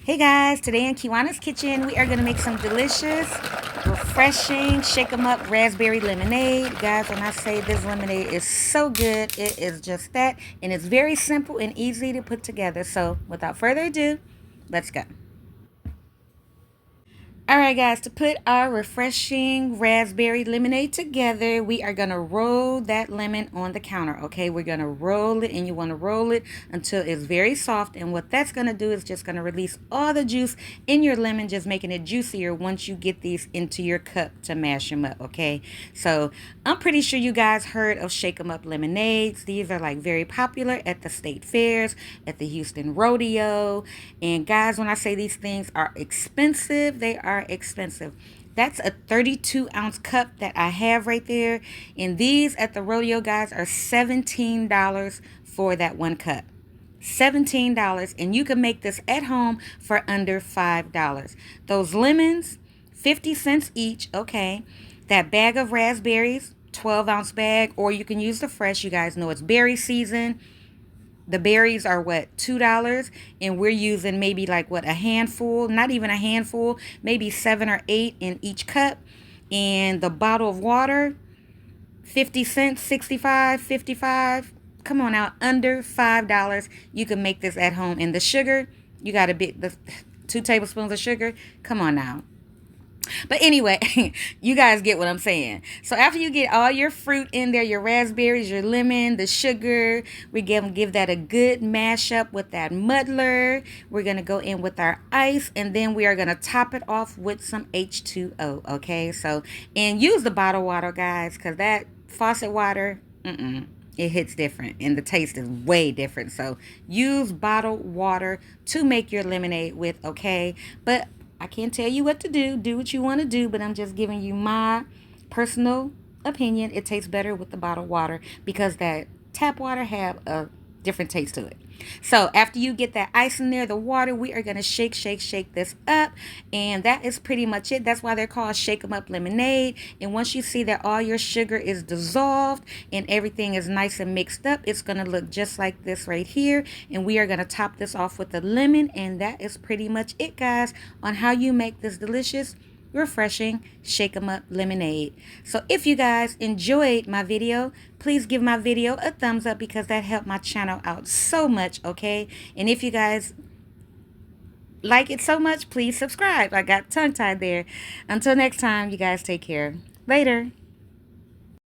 Hey guys, today in Kiwanna's kitchen we are going to make some delicious, refreshing, shake 'em up raspberry lemonade. Guys, when I say this lemonade is so good, it is just that. And it's very simple and easy to put together. So without further ado, let's go. All right, guys, to put our refreshing raspberry lemonade together, we are going to roll that lemon on the counter, okay? We're going to roll it, and you want to roll it until it's very soft. And what that's going to do is just going to release all the juice in your lemon, just making it juicier once you get these into your cup to mash them up, okay? So I'm pretty sure you guys heard of Shake 'em Up lemonades. These are like very popular at the state fairs, at the Houston rodeo. And guys, when I say these things are expensive, they are expensive. That's a 32-ounce cup that I have right there. And these at the rodeo, guys, are $17 for that one cup. $17. And you can make this at home for under $5. Those lemons, 50 cents each, okay. That bag of raspberries, 12-ounce bag, or you can use the fresh. You guys know it's berry season. The berries are what, $2, and we're using maybe like what, a handful, not even a handful, maybe 7 or 8 in each cup. And the bottle of water, 50 cents, 65, 55. Come on out, under $5. You can make this at home. And the sugar, you got the 2 tablespoons of sugar. Come on now. But anyway, you guys get what I'm saying. So after you get all your fruit in there, your raspberries, your lemon, the sugar, we're going to give that a good mash up with that muddler. We're going to go in with our ice, and then we are going to top it off with some H2O, okay? So, and use the bottled water, guys, because that faucet water, it hits different, and the taste is way different. So use bottled water to make your lemonade with, okay? But I can't tell you what to do. Do what you want to do, but I'm just giving you my personal opinion. It tastes better with the bottled water because that tap water have a different taste to it. So after you get that ice in there, the water, we are going to shake this up. And that is pretty much it. That's why they're called Shake 'em Up lemonade. And once you see that all your sugar is dissolved and everything is nice and mixed up, it's going to look just like this right here. And we are going to top this off with the lemon. And that is pretty much it, guys, on how you make this delicious, refreshing Shake 'em Up lemonade. So if you guys enjoyed my video, please give my video a thumbs up because that helped my channel out so much, okay? And if you guys like it so much, please subscribe. I got tongue-tied there. Until next time, you guys take care. Later.